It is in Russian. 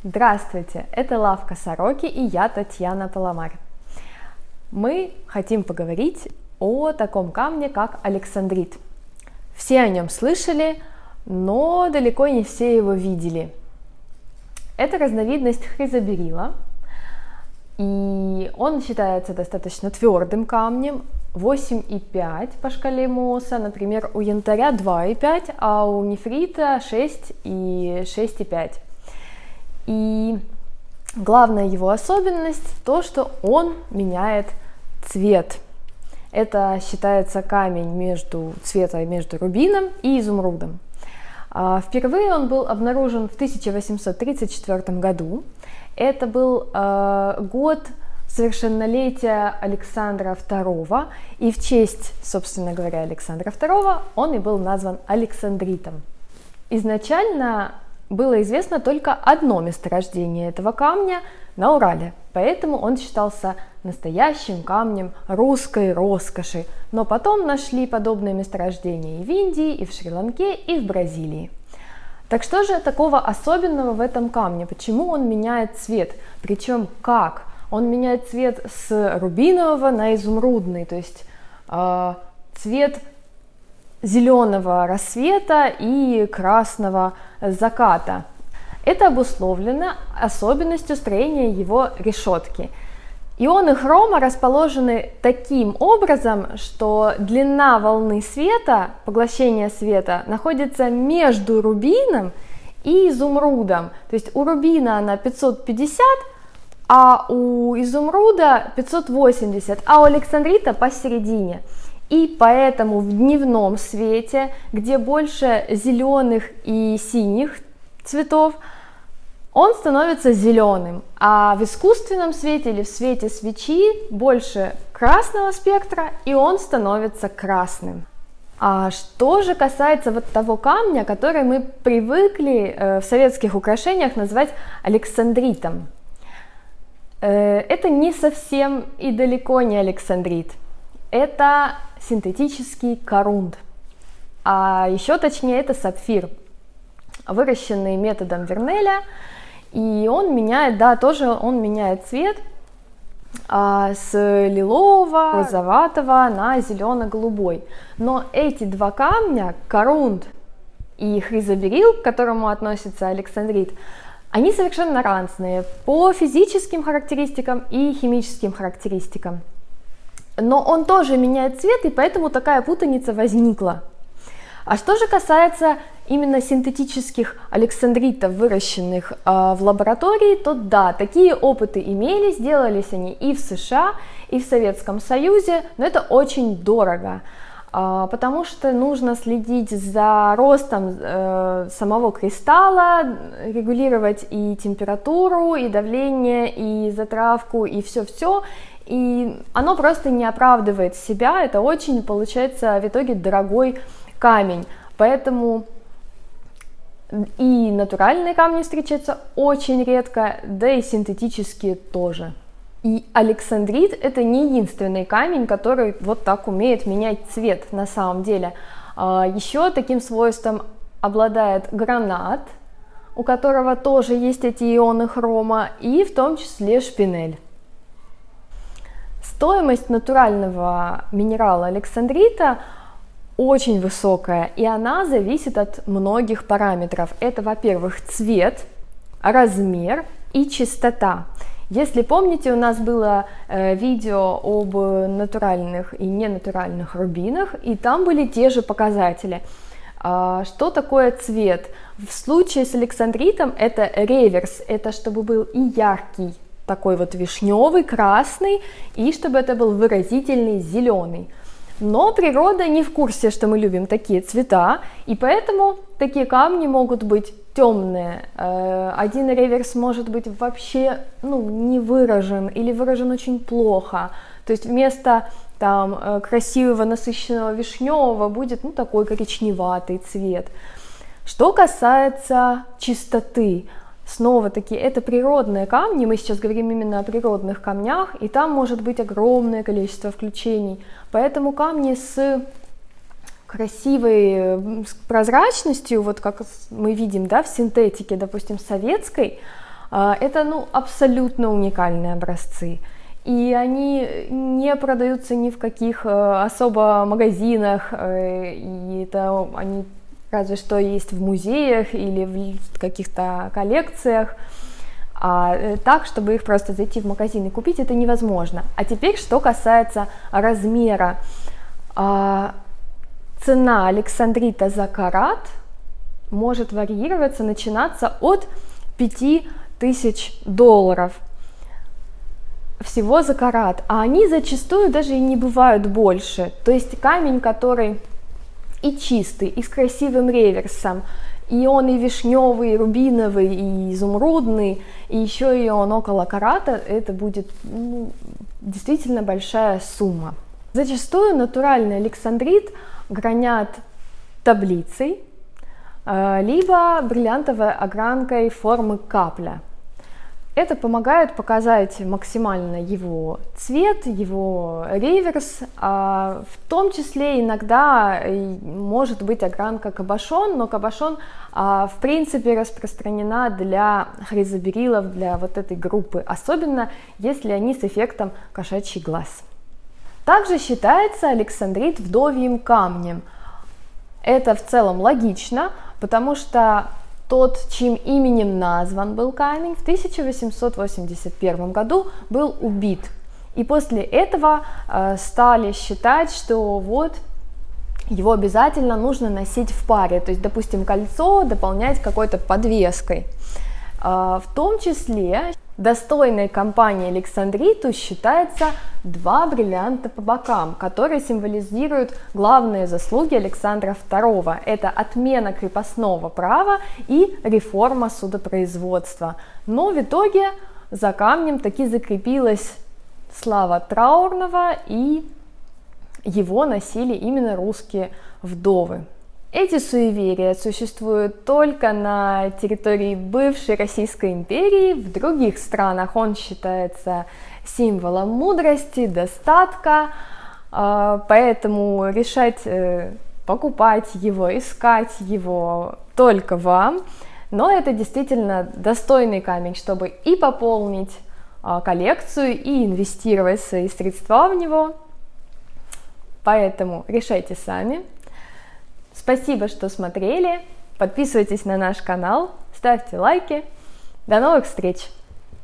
Здравствуйте, это Лавка Сороки и я, Татьяна Паламарь. Мы хотим поговорить о таком камне, как александрит. Все о нем слышали, но далеко не все его видели. Это разновидность хризоберилла, и он считается достаточно твердым камнем, 8,5 по шкале Mohs, например, у янтаря 2,5, а у нефрита 6 и 6,5. И главная его особенность то, что он меняет цвет. Это считается камень цвета между рубином и изумрудом. Впервые он был обнаружен в 1834 году. Это был год совершеннолетия Александра II, и в честь, собственно говоря, Александра II он и был назван александритом. Изначально было известно только одно месторождение этого камня на Урале, поэтому он считался настоящим камнем русской роскоши, но потом нашли подобные месторождения и в Индии, и в Шри-Ланке, и в Бразилии. Так что же такого особенного в этом камне? Почему он меняет цвет? Причем как? Он меняет цвет с рубинового на изумрудный, то есть цвет зеленого рассвета и красного заката. Это обусловлено особенностью строения его решетки. Ионы хрома расположены таким образом, что длина волны света, поглощения света, находится между рубином и изумрудом. То есть у рубина она 550, а у изумруда 580, а у александрита посередине. И поэтому в дневном свете, где больше зеленых и синих цветов, он становится зеленым, а в искусственном свете или в свете свечи больше красного спектра, и он становится красным. А что же касается вот того камня, который мы привыкли в советских украшениях называть александритом. Это не совсем и далеко не александрит. Это синтетический корунд, а еще точнее это сапфир, выращенный методом Вернеля, и он меняет, он меняет цвет с лилового, розоватого на зелено-голубой. Но эти два камня, корунд и хризоберилл, к которому относится александрит, они совершенно разные по физическим характеристикам и химическим характеристикам. Но он тоже меняет цвет, и поэтому такая путаница возникла. А что же касается именно синтетических александритов, выращенных в лаборатории, то да, такие опыты имелись, делались они и в США, и в Советском Союзе, но это очень дорого, потому что нужно следить за ростом самого кристалла, регулировать и температуру, и давление, и затравку, и все-все. И оно просто не оправдывает себя, это очень, получается, в итоге дорогой камень. Поэтому и натуральные камни встречаются очень редко, да и синтетические тоже. И александрит это не единственный камень, который вот так умеет менять цвет на самом деле. Еще таким свойством обладает гранат, у которого тоже есть эти ионы хрома, и в том числе шпинель. Стоимость натурального минерала александрита очень высокая, и она зависит от многих параметров. Это, во-первых, цвет, размер и чистота. Если помните, у нас было видео об натуральных и ненатуральных рубинах, и там были те же показатели. Что такое цвет? В случае с александритом это реверс, это чтобы был и яркий, такой вот вишневый, красный, и чтобы это был выразительный зеленый. Но природа не в курсе, что мы любим такие цвета, и поэтому такие камни могут быть темные. Один реверс может быть вообще не выражен или выражен очень плохо. То есть вместо красивого насыщенного вишневого будет такой коричневатый цвет. Что касается чистоты, снова-таки, это природные камни, мы сейчас говорим именно о природных камнях, и там может быть огромное количество включений. Поэтому камни с красивой прозрачностью, вот как мы видим, в синтетике, допустим, советской, Это абсолютно уникальные образцы. И они не продаются ни в каких особо магазинах, и это они разве что есть в музеях или в каких-то коллекциях. А так, чтобы их просто зайти в магазин и купить, это невозможно. А теперь, что касается размера. Цена александрита за карат может варьироваться, начинаться от $5000 всего за карат, а они зачастую даже и не бывают больше. То есть камень, который и чистый, и с красивым реверсом, и он и вишневый, и рубиновый, и изумрудный, и еще и он около карата, это будет действительно большая сумма. Зачастую натуральный александрит гранят таблицей, либо бриллиантовой огранкой формы капля. Это помогает показать максимально его цвет, его реверс, в том числе иногда может быть огранка кабошон, но кабошон в принципе распространена для хризоберилов, для вот этой группы, особенно если они с эффектом кошачий глаз. Также считается александрит вдовьим камнем. Это в целом логично, потому что тот, чьим именем назван был камень, в 1881 году был убит. И после этого стали считать, что вот его обязательно нужно носить в паре, то есть, допустим, кольцо дополнять какой-то подвеской. В том числе достойной компанией александриту считается 2 бриллианта по бокам, которые символизируют главные заслуги Александра II. Это отмена крепостного права и реформа судопроизводства. Но в итоге за камнем таки закрепилась слава траурного, и его носили именно русские вдовы. Эти суеверия существуют только на территории бывшей Российской империи, в других странах он считается символом мудрости, достатка, поэтому решать, покупать его, искать его только вам, но это действительно достойный камень, чтобы и пополнить коллекцию, и инвестировать свои средства в него, поэтому решайте сами. Спасибо, что смотрели, подписывайтесь на наш канал, ставьте лайки. До новых встреч!